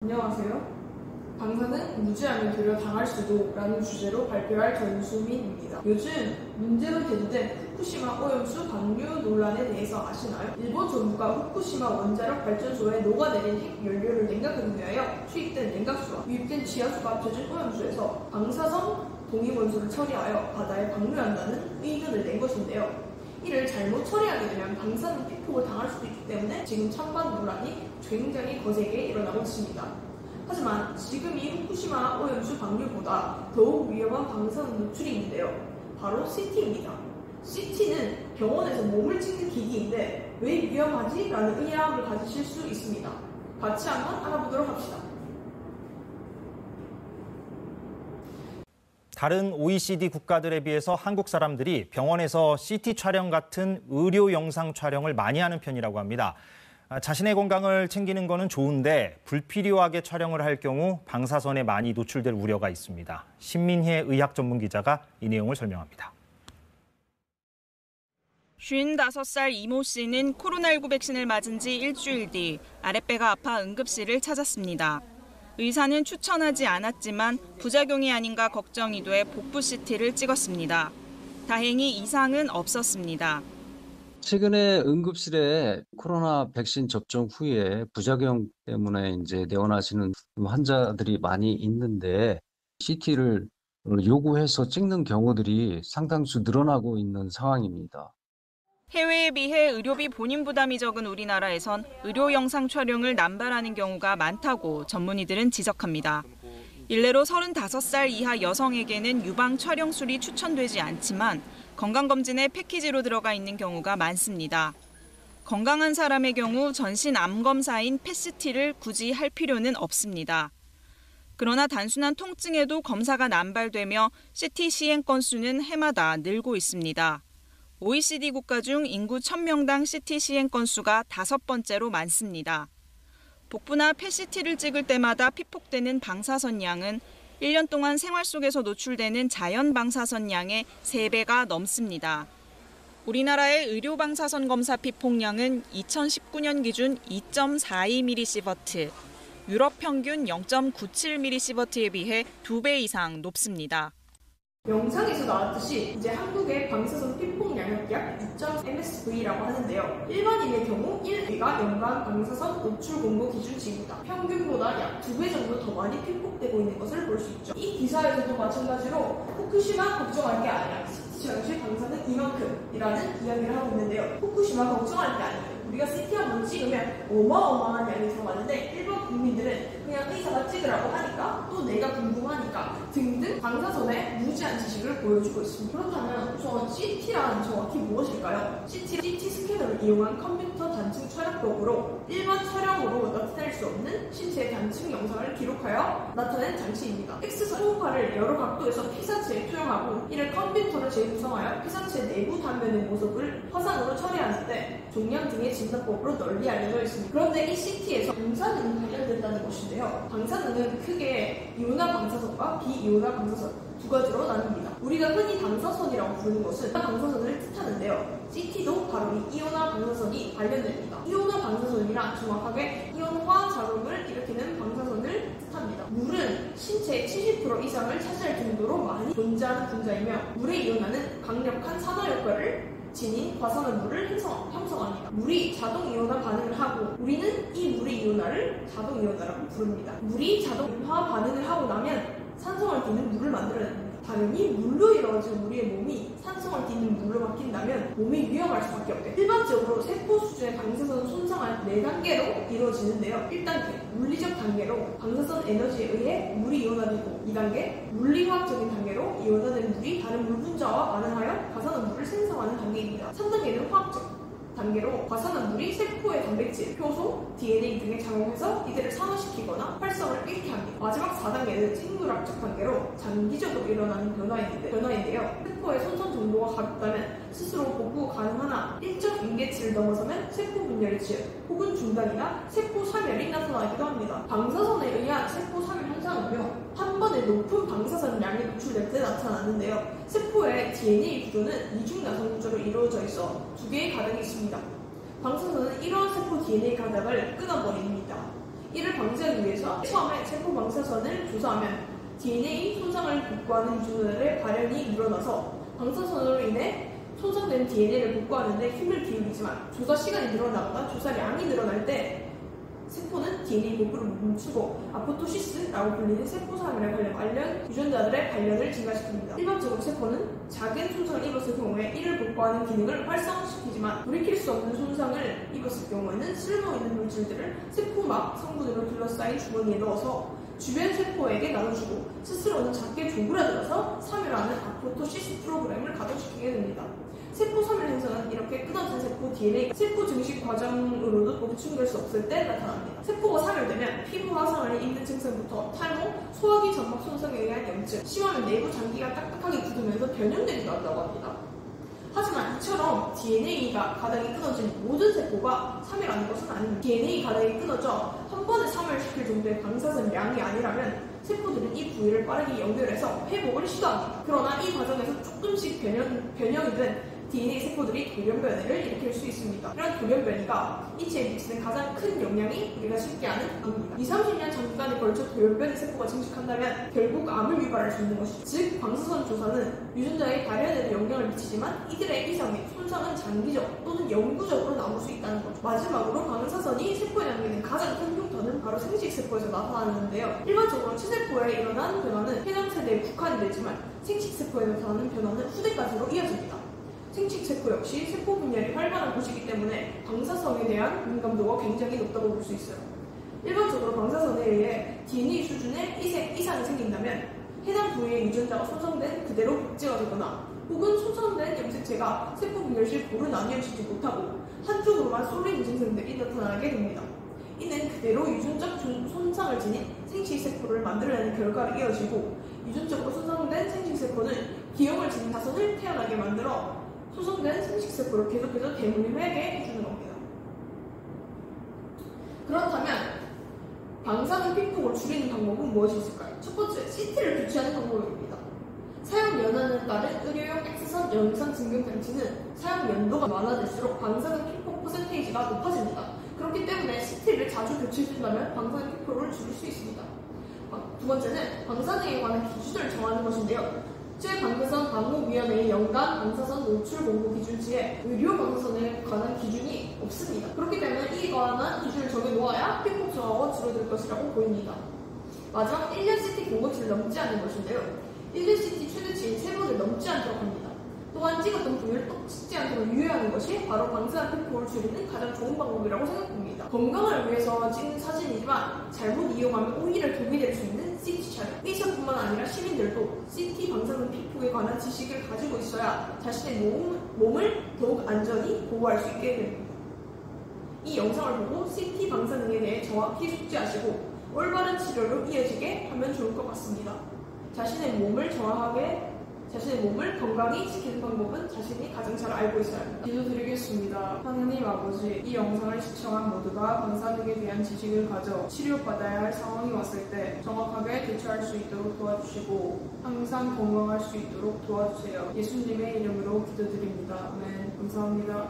안녕하세요. 방사능 무지하면 되려 당할 수도 라는 주제로 발표할 전수민입니다. 요즘 문제로 대두된 후쿠시마 오염수 방류 논란에 대해서 아시나요? 일본 정부가 후쿠시마 원자력 발전소에 녹아내린 핵 연료를 냉각하기 위하여 투입된 냉각수와 유입된 지하수가 합쳐진 오염수에서 방사성 동위원소를 처리하여 바다에 방류한다는 의견을 낸 것인데요. 이를 잘못 처리하게 되면 방사능 피폭을 당할 수도 있기 때문에 지금 찬반 논란이 굉장히 거세게 일어나고 있습니다. 하지만 지금 이 후쿠시마 오염수 방류보다 더욱 위험한 방사능 노출이 있는데요. 바로 CT입니다. CT는 병원에서 몸을 찍는 기기인데 왜 위험하지? 라는 의아함을 가지실 수 있습니다. 같이 한번 알아보도록 합시다. 다른 OECD 국가들에 비해서 한국 사람들이 병원에서 CT 촬영 같은 의료 영상 촬영을 많이 하는 편이라고 합니다. 자신의 건강을 챙기는 거는 좋은데 불필요하게 촬영을 할 경우 방사선에 많이 노출될 우려가 있습니다. 신민희의 의학 전문 기자가 이 내용을 설명합니다. 55살 이모 씨는 코로나19 백신을 맞은 지 일주일 뒤 아랫배가 아파 응급실을 찾았습니다. 의사는 추천하지 않았지만 부작용이 아닌가 걱정이 돼 복부 CT를 찍었습니다. 다행히 이상은 없었습니다. 최근에 응급실에 코로나 백신 접종 후에 부작용 때문에 내원하시는 환자들이 많이 있는데 CT를 요구해서 찍는 경우들이 상당수 늘어나고 있는 상황입니다. 해외에 비해 의료비 본인 부담이 적은 우리나라에선 의료 영상 촬영을 남발하는 경우가 많다고 전문의들은 지적합니다. 일례로 35살 이하 여성에게는 유방 촬영술이 추천되지 않지만 건강검진에 패키지로 들어가 있는 경우가 많습니다. 건강한 사람의 경우 전신 암 검사인 펫CT를 굳이 할 필요는 없습니다. 그러나 단순한 통증에도 검사가 남발되며 CT 시행 건수는 해마다 늘고 있습니다. OECD 국가 중 인구 1000명당 CT 시행 건수가 5번째로 많습니다. 복부나 펫CT를 찍을 때마다 피폭되는 방사선 양은 1년 동안 생활 속에서 노출되는 자연 방사선 양의 3배가 넘습니다. 우리나라의 의료 방사선 검사 피폭량은 2019년 기준 2.42mSv, 유럽 평균 0.97mSv에 비해 2배 이상 높습니다. 영상에서 나왔듯이 이제 한국의 방사선 피폭량은 약 6.mSv라고 하는데요. 일반인의 경우 1회가 연간 방사선 노출 공고 기준치입니다. 평균보다 약 2배 정도 더 많이 피폭되고 있는 것을 볼 수 있죠. 이 기사에서도 마찬가지로 후쿠시마 걱정할 게 아니야. CT 촬영실 방사능 이만큼이라는 이야기를 하고 있는데요. 후쿠시마 걱정할 게 아니에요. 우리가 CT 한번 찍으면 어마어마한 양이 들어가는데 일반 국민들은 그냥 의사가 찍으라고 하니까 또 내가 궁금하니까 등등 방사선에 무지한 지식을 보여주고 있습니다. 그렇다면 우선 CT란 정확히 무엇일까요? CT 스캐너를 이용한 컴퓨터 단층 촬영법으로 일반 촬영으로 나타낼 수 없는 신체 단층 영상을 기록하여 나타낸 장치입니다. X선 초음파를 여러 각도에서 피사체에 투영하고 이를 컴퓨터를 재구성하여 피사체 내부 단면의 모습을 화상으로 처리하는데 종양 등의 진단법으로 널리 알려져 있습니다. 그런데 이 CT에서 방사능이 발견된다는 것인데요. 방사능은 크게 이온화 방사선과 비이온화 방사선 두 가지로 나뉩니다. 우리가 흔히 방사선이라고 부르는 것은 방사선을 뜻하는데요. CT도 바로 이 이온화 방사선이 발견됩니다. 이온화 방사선이란 정확하게 이온화 작용을 일으키는 방사선을 뜻합니다. 물은 신체의 70% 이상을 차지할 정도로 많이 존재하는 분자이며 물의 이온화는 강력한 산화 효과를 지닌 과산화물을 형성합니다. 물이 자동 이온화 반응을 하고 우리는 이 물의 이온화를 자동 이온화라고 부릅니다. 물이 자동 이온화 반응을 하고 나면 산성을 띠는 물을 만들어냅니다. 당연히 물로 이루어진 우리의 몸이 산성을 띠는 물로 바뀐다면 몸이 위험할 수밖에 없대요. 일반적으로 세포 수준의 방사선 손상은 4단계로 이루어지는데요. 1단계, 물리적 단계로 방사선 에너지에 의해 물이 이온화되고 2단계, 물리화학적인 단계로 이온화된 물이 다른 물 분자와 반응하여 과산화물을 생성하는 단계입니다. 3단계는 화학적 단계로 과산화물이 세포의 단백질, 효소, DNA 등에 작용해서 이들을 산화시키거나 활성을 잃게 합니다. 마지막 4단계는 생물학적 단계로 장기적으로 일어나는 변화인데요. 세포의 손상 정도가 가볍다면 스스로 복구 가능하나 일정 임계치를 넘어서면 세포 분열의 지연 혹은 중단이나 세포 사멸이 나타나기도 합니다. 방사선에 의한 세포 사멸 현상은요. 한 번에 높은 방사선 양이 노출될 때 나타나는데요. 세포의 DNA 구조는 이중나선 구조로 이루어져 있어 2개의 가닥이 있습니다. 방사선은 이러한 세포 DNA 가닥을 끊어버립니다. 이를 방지하기 위해서 처음에 세포 방사선을 조사하면 DNA 손상을 복구하는 유전자들의 발현이 일어나서 방사선으로 인해 손상된 DNA를 복구하는 데 힘을 기울이지만 조사 시간이 늘어나거나 조사량이 늘어날 때 세포는 DNA 복구를 멈추고 아포토시스라고 불리는 세포사멸에 관련 유전자들의 발현을 증가시킵니다. 일반적으로 세포는 작은 손상을 입었을 경우에 이를 복구하는 기능을 활성시키지만 돌이킬 수 없는 손상을 입었을 경우에는 쓸모있는 물질들을 세포막 성분으로 둘러싸인 주머니에 넣어서 주변 세포에게 나눠주고 스스로는 작게 조그라들어서 사멸하는 아포토시스 프로그램을 가동시키게 됩니다. 세포 사멸 현상은 이렇게 끊어진 세포 DNA, 세포 증식 과정으로도 보충될 수 없을 때 나타납니다. 세포가 사멸되면 피부 화상을 입는 증상부터 탈모, 소화기 점막 손상에 의한 염증, 심하면 내부 장기가 딱딱하게 굳으면서 변형되기도 한다고 합니다. 하지만 이처럼 DNA가 가닥이 끊어진 모든 세포가 사멸하는 것은 아닙니다. DNA 가닥이 끊어져 한 번에 사멸시킬 정도의 방사선 양이 아니라면 세포들은 이 부위를 빠르게 연결해서 회복을 시도합니다. 그러나 이 과정에서 조금씩 변형이 된 DNA 세포들이 돌연변이를 일으킬 수 있습니다. 이런 돌연변이가 인체에 미치는 가장 큰 영향이 우리가 쉽게 아는 암입니다. 20-30년 장기간에 걸쳐 돌연변이 세포가 증식한다면 결국 암을 유발할 수 있는 것이죠. 즉 방사선 조사는 유전자의 발현에도 영향을 미치지만 이들의 이상 및 손상은 장기적 또는 영구적으로 남을 수 있다는 거죠. 마지막으로 방사선이 세포에 남기는 가장 큰 흉터는 바로 생식세포에서 나타나는데요. 일반적으로 체세포에 일어난 변화는 해당 세대에 국한이 되지만 생식세포에 나타나는 변화는 후대까지로 이어집니다. 생식세포 역시 세포 분열이 활발한 곳이기 때문에 방사선에 대한 민감도가 굉장히 높다고 볼 수 있어요. 일반적으로 방사선에 의해 DNA 수준의 이상이 생긴다면 해당 부위의 유전자가 손상된 그대로 복제가 되거나 혹은 손상된 염색체가 세포 분열 시 볼을 나뉘어지지 못하고 한쪽으로만 쏠리는 증상들이 나타나게 됩니다. 이는 그대로 유전적 손상을 지닌 생식세포를 만들어내는 결과로 이어지고 유전적으로 손상된 생식세포는 기형을 지닌 자손을 태어나게 만들어 손상된 생식세포를 계속해서 대문임하게 해주는 겁니다. 그렇다면 방사능 피폭을 줄이는 방법은 무엇이 있을까요? 첫 번째, CT를 교체하는 방법입니다. 사용 연한에 따른 의료용 X선 영상 증명 장치는 사용 연도가 많아질수록 방사능 피폭 퍼센테이지가 높아집니다. 그렇기 때문에 CT를 자주 교체해준다면 방사능 피폭을 줄일 수 있습니다. 두 번째는 방사능에 관한 기준을 정하는 것인데요. 국제방사선 방호위원회의 연간 방사선 노출 공고 기준치에 의료 방사선에 관한 기준이 없습니다. 그렇기 때문에 이에 관한 기준을 정해놓아야 피폭 저하가 줄어들 것이라고 보입니다. 마지막 1년 CT 공고치를 넘지 않는 것인데요. 1년 CT 최대치인 3번을 넘지 않도록 합니다. 또한 찍었던 부위를 또 찍지 않도록 유의하는 것이 바로 방사능 피폭을 줄이는 가장 좋은 방법이라고 생각합니다. 건강을 위해서 찍는 사진이지만 잘못 이용하면 오히려 독이 될 수 있는 CT 촬영. 의사뿐만 아니라 시민들도 CT 방사능 피폭에 관한 지식을 가지고 있어야 자신의 몸을 더욱 안전히 보호할 수 있게 됩니다. 이 영상을 보고 CT 방사능에 대해 정확히 숙지하시고 올바른 치료로 이어지게 하면 좋을 것 같습니다. 자신의 몸을 건강히 지키는 방법은 자신이 가장 잘 알고 있어야 합니다. 기도드리겠습니다. 하느님 아버지, 이 영상을 시청한 모두가 방사능에 대한 지식을 가져 치료받아야 할 상황이 왔을 때 정확하게 대처할 수 있도록 도와주시고 항상 건강할 수 있도록 도와주세요. 예수님의 이름으로 기도드립니다. 아멘. 감사합니다.